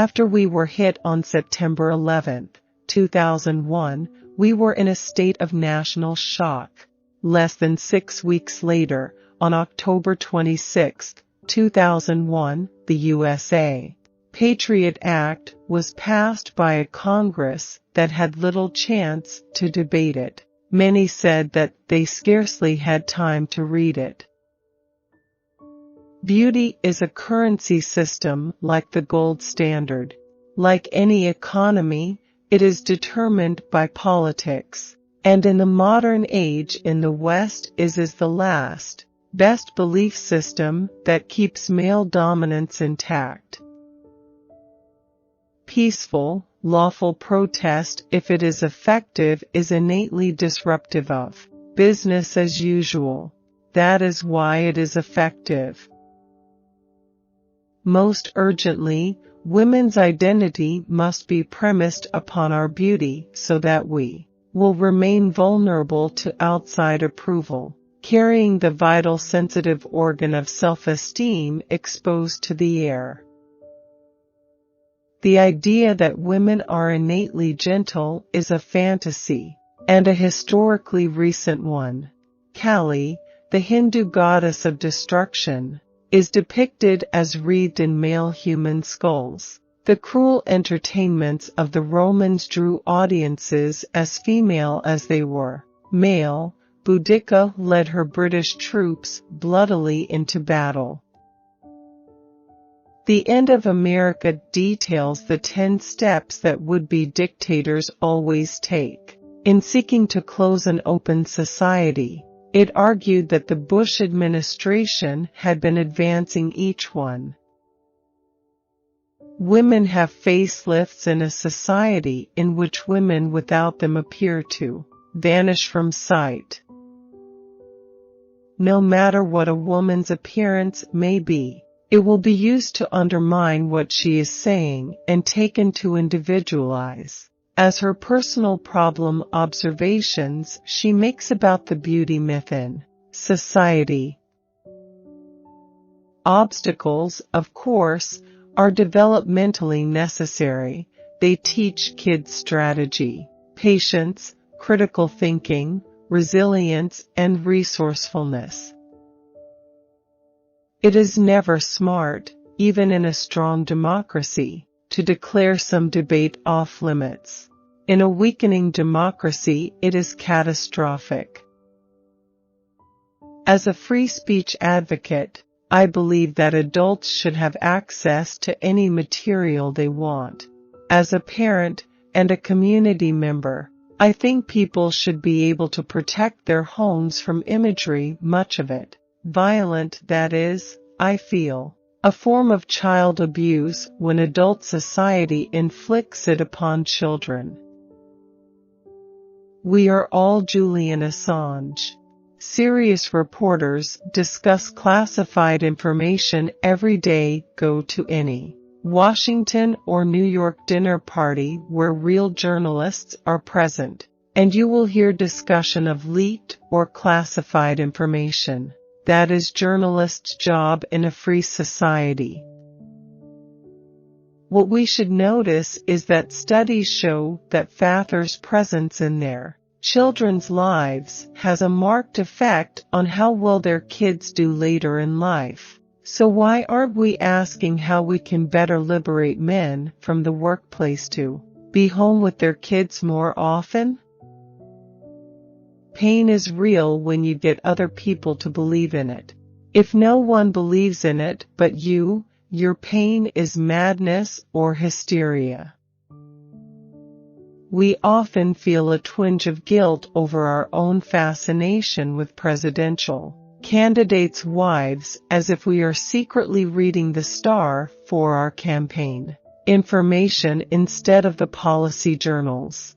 After we were hit on September 11, 2001, we were in a state of national shock. Less than 6 weeks later, on October 26, 2001, the USA Patriot Act was passed by a Congress that had little chance to debate it. Many said that they scarcely had time to read it. Beauty is a currency system like the gold standard. Like any economy, it is determined by politics. And in the modern age in the West is the last, best belief system that keeps male dominance intact. Peaceful, lawful protest, if it is effective, is innately disruptive of business as usual. That is why it is effective. Most urgently, women's identity must be premised upon our beauty so that we will remain vulnerable to outside approval, carrying the vital sensitive organ of self-esteem exposed to the air. The idea that women are innately gentle is a fantasy, and a historically recent one. Kali, the Hindu goddess of destruction, is depicted as wreathed in male human skulls. The cruel entertainments of the Romans drew audiences as female as they were male. Boudica led her British troops bloodily into battle. The End of America details the 10 steps that would-be dictators always take in seeking to close an open society. It argued that the Bush administration had been advancing each one. Women have facelifts in a society in which women without them appear to vanish from sight. No matter what a woman's appearance may be, it will be used to undermine what she is saying and taken to individualize as her personal problem observations she makes about the beauty myth in society. Obstacles, of course, are developmentally necessary. They teach kids strategy, patience, critical thinking, resilience, and resourcefulness. It is never smart, even in a strong democracy, to declare some debate off limits. In a weakening democracy, it is catastrophic. As a free speech advocate, I believe that adults should have access to any material they want. As a parent and a community member, I think people should be able to protect their homes from imagery, much of it violent, that is, I feel, a form of child abuse when adult society inflicts it upon children. We are all Julian Assange. Serious reporters discuss classified information every day. Go to any Washington or New York dinner party where real journalists are present, and you will hear discussion of leaked or classified information. That is journalists' job in a free society. What we should notice is that studies show that fathers' presence in their children's lives has a marked effect on how well their kids do later in life. So why aren't we asking how we can better liberate men from the workplace to be home with their kids more often? Pain is real when you get other people to believe in it. If no one believes in it but you, your pain is madness or hysteria. We often feel a twinge of guilt over our own fascination with presidential candidates' wives, as if we are secretly reading the Star for our campaign information instead of the policy journals.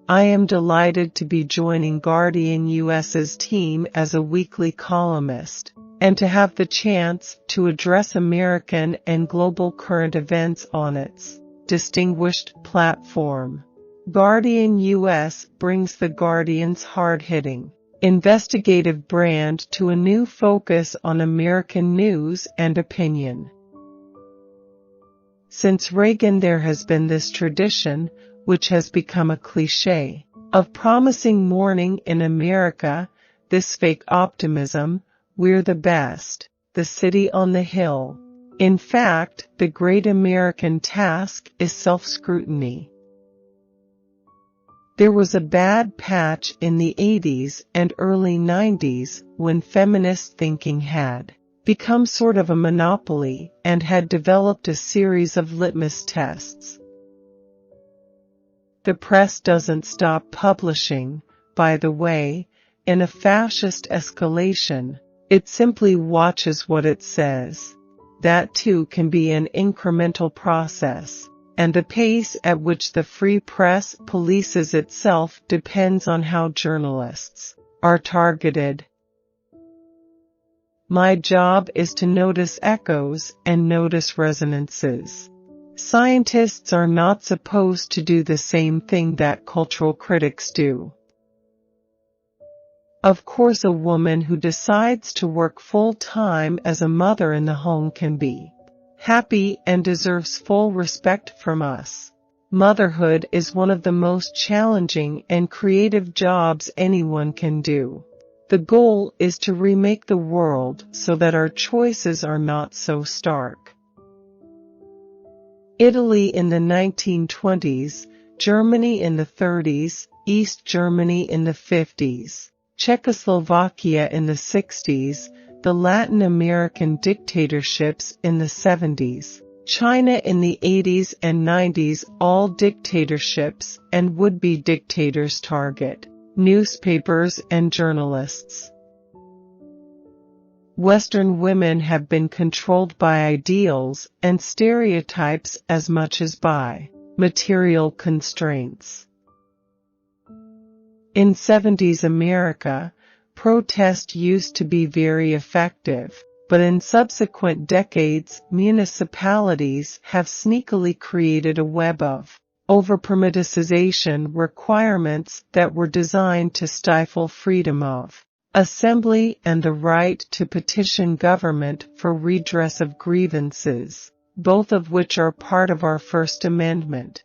I am delighted to be joining Guardian US's team as a weekly columnist, and to have the chance to address American and global current events on its distinguished platform. Guardian US brings the Guardian's hard-hitting, investigative brand to a new focus on American news and opinion. Since Reagan there has been this tradition, which has become a cliché, of promising morning in America, this fake optimism, we're the best, the city on the hill. In fact, the great American task is self-scrutiny. There was a bad patch in the 80s and early 90s when feminist thinking had become sort of a monopoly and had developed a series of litmus tests. The press doesn't stop publishing, by the way, in a fascist escalation. It simply watches what it says. That too can be an incremental process, and the pace at which the free press polices itself depends on how journalists are targeted. My job is to notice echoes and notice resonances. Scientists are not supposed to do the same thing that cultural critics do. Of course, a woman who decides to work full-time as a mother in the home can be happy and deserves full respect from us. Motherhood is one of the most challenging and creative jobs anyone can do. The goal is to remake the world so that our choices are not so stark. Italy in the 1920s, Germany in the 30s, East Germany in the 50s. Czechoslovakia in the 60s, the Latin American dictatorships in the 70s, China in the 80s and 90s, all dictatorships and would-be dictators target newspapers and journalists. Western women have been controlled by ideals and stereotypes as much as by material constraints. In 70s America, protest used to be very effective, but in subsequent decades, municipalities have sneakily created a web of over-permiticization requirements that were designed to stifle freedom of assembly and the right to petition government for redress of grievances, both of which are part of our First Amendment.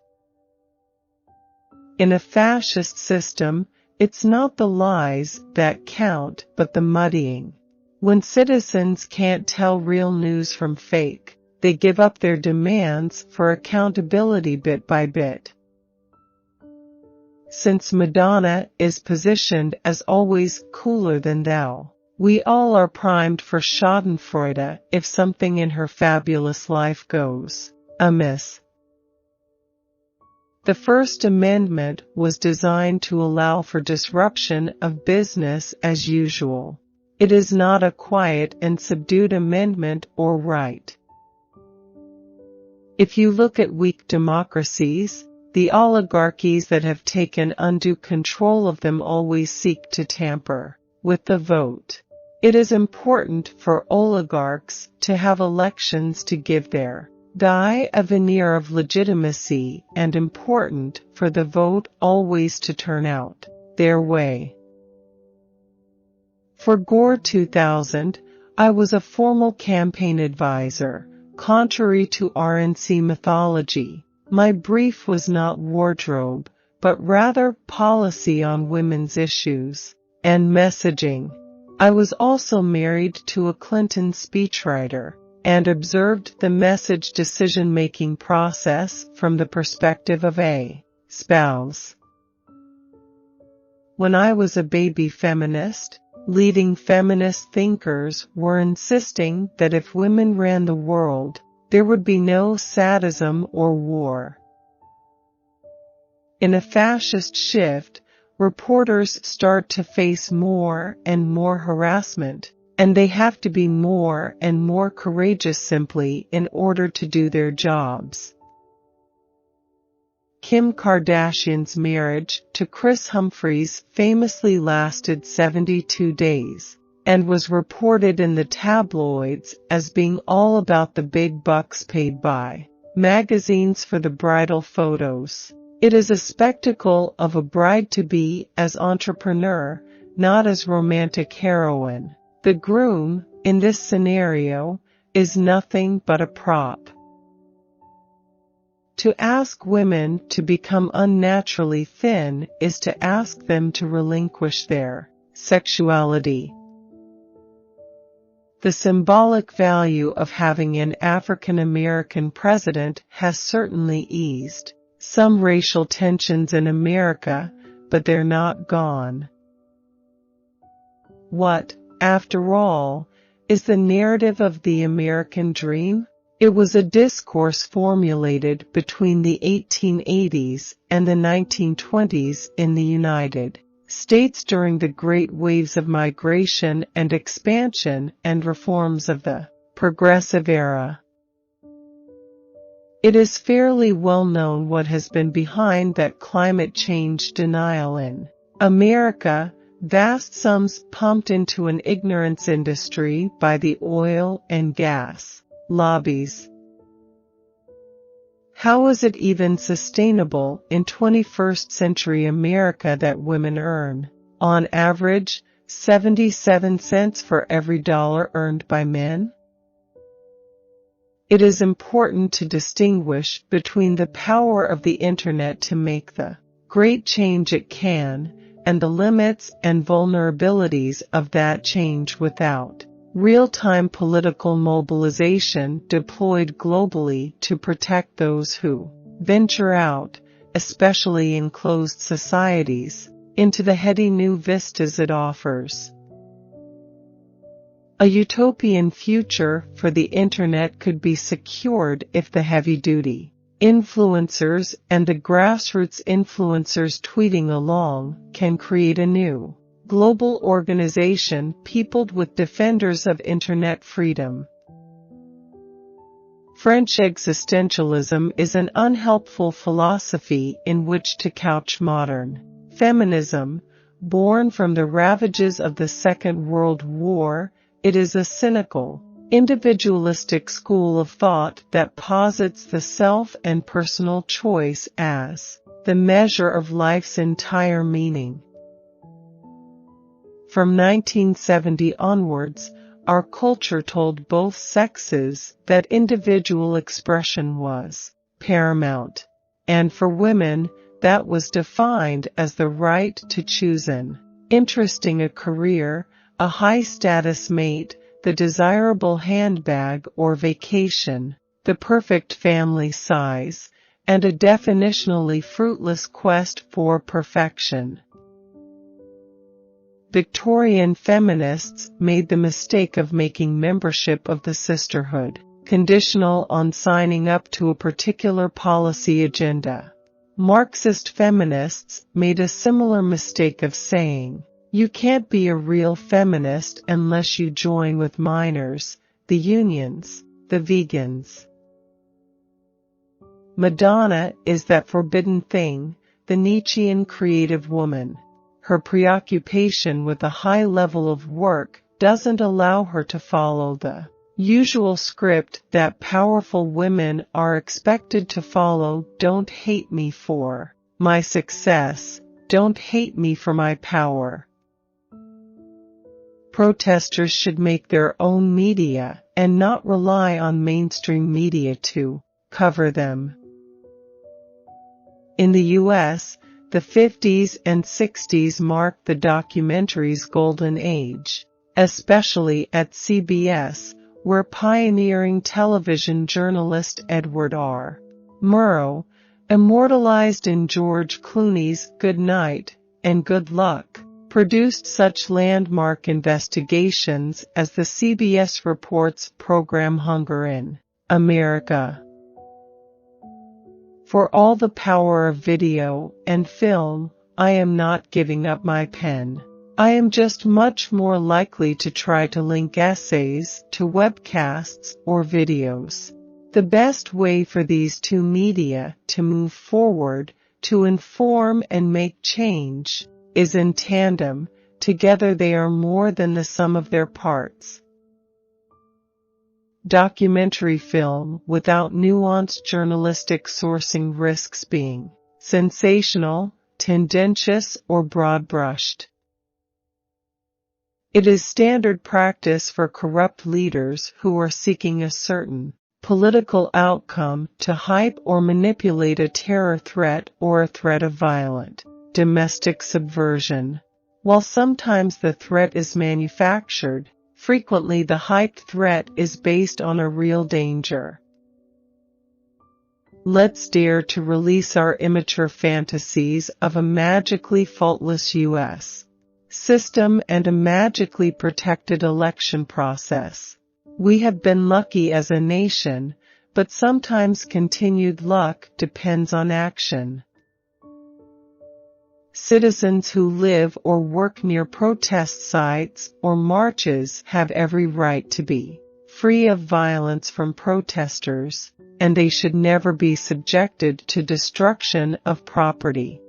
In a fascist system, it's not the lies that count, but the muddying. When citizens can't tell real news from fake, they give up their demands for accountability bit by bit. Since Madonna is positioned as always cooler than thou, we all are primed for schadenfreude if something in her fabulous life goes amiss. The First Amendment was designed to allow for disruption of business as usual. It is not a quiet and subdued amendment or right. If you look at weak democracies, the oligarchies that have taken undue control of them always seek to tamper with the vote. It is important for oligarchs to have elections to give their a veneer of legitimacy, and important for the vote always to turn out their way. For Gore 2000, I was a formal campaign advisor. Contrary to RNC mythology, my brief was not wardrobe, but rather policy on women's issues and messaging. I was also married to a Clinton speechwriter, and observed the message decision-making process from the perspective of a spouse. When I was a baby feminist, leading feminist thinkers were insisting that if women ran the world, there would be no sadism or war. In a fascist shift, reporters start to face more and more harassment, and they have to be more and more courageous simply in order to do their jobs. Kim Kardashian's marriage to Chris Humphries famously lasted 72 days, and was reported in the tabloids as being all about the big bucks paid by magazines for the bridal photos. It is a spectacle of a bride-to-be as entrepreneur, not as romantic heroine. The groom, in this scenario, is nothing but a prop. To ask women to become unnaturally thin is to ask them to relinquish their sexuality. The symbolic value of having an African American president has certainly eased some racial tensions in America, but they're not gone. What, after all, is the narrative of the American dream? It was a discourse formulated between the 1880s and the 1920s in the United States during the great waves of migration and expansion and reforms of the Progressive Era. It is fairly well known what has been behind that climate change denial in America, vast sums pumped into an ignorance industry by the oil and gas lobbies. How is it even sustainable in 21st century America that women earn, on average, 77 cents for every dollar earned by men? It is important to distinguish between the power of the Internet to make the great change it can, and the limits and vulnerabilities of that change without real-time political mobilization deployed globally to protect those who venture out, especially in closed societies, into the heady new vistas it offers. A utopian future for the Internet could be secured if the heavy-duty influencers and the grassroots influencers tweeting along can create a new global organization peopled with defenders of Internet freedom. French existentialism is an unhelpful philosophy in which to couch modern feminism, born from the ravages of the Second World War. It is a cynical, individualistic school of thought that posits the self and personal choice as the measure of life's entire meaning. From 1970 onwards, our culture told both sexes that individual expression was paramount, and for women, that was defined as the right to choose an interesting career, a high-status mate, the desirable handbag or vacation, the perfect family size, and a definitionally fruitless quest for perfection. Victorian feminists made the mistake of making membership of the sisterhood conditional on signing up to a particular policy agenda. Marxist feminists made a similar mistake of saying, "You can't be a real feminist unless you join with minors, the unions, the vegans." Madonna is that forbidden thing, the Nietzschean creative woman. Her preoccupation with a high level of work doesn't allow her to follow the usual script that powerful women are expected to follow. Don't hate me for my success, don't hate me for my power. Protesters should make their own media and not rely on mainstream media to cover them. In the U.S., the 50s and 60s marked the documentary's golden age, especially at CBS, where pioneering television journalist Edward R. Murrow, immortalized in George Clooney's Good Night and Good Luck, produced such landmark investigations as the CBS Reports program Hunger in America. For all the power of video and film, I am not giving up my pen. I am just much more likely to try to link essays to webcasts or videos. The best way for these two media to move forward, to inform and make change, is in tandem. Together they are more than the sum of their parts. Documentary film without nuanced journalistic sourcing risks being sensational, tendentious, or broad-brushed. It is standard practice for corrupt leaders who are seeking a certain political outcome to hype or manipulate a terror threat or a threat of violent, domestic subversion. While sometimes the threat is manufactured, frequently the hyped threat is based on a real danger. Let's dare to release our immature fantasies of a magically faultless U.S. system and a magically protected election process. We have been lucky as a nation, but sometimes continued luck depends on action. Citizens who live or work near protest sites or marches have every right to be free of violence from protesters, and they should never be subjected to destruction of property.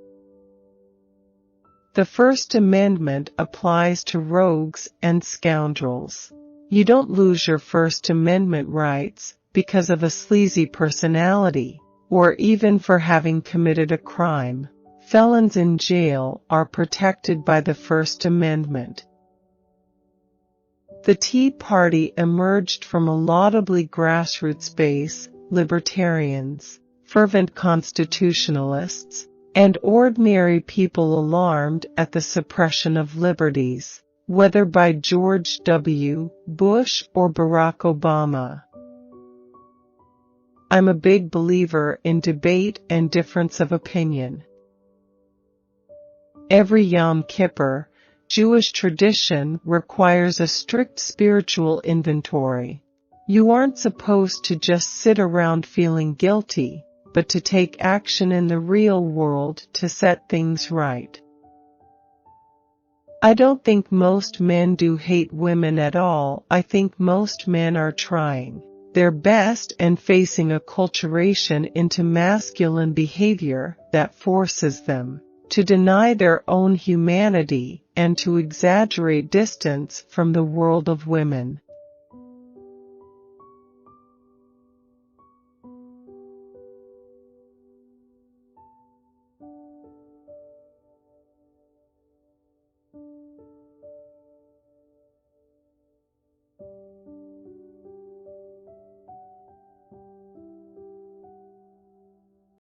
The First Amendment applies to rogues and scoundrels. You don't lose your First Amendment rights because of a sleazy personality, or even for having committed a crime. Felons in jail are protected by the First Amendment. The Tea Party emerged from a laudably grassroots base, libertarians, fervent constitutionalists, and ordinary people alarmed at the suppression of liberties, whether by George W. Bush or Barack Obama. I'm a big believer in debate and difference of opinion. Every Yom Kippur, Jewish tradition requires a strict spiritual inventory. You aren't supposed to just sit around feeling guilty, but to take action in the real world to set things right. I don't think most men do hate women at all. I think most men are trying their best and facing acculturation into masculine behavior that forces them to deny their own humanity and to exaggerate distance from the world of women.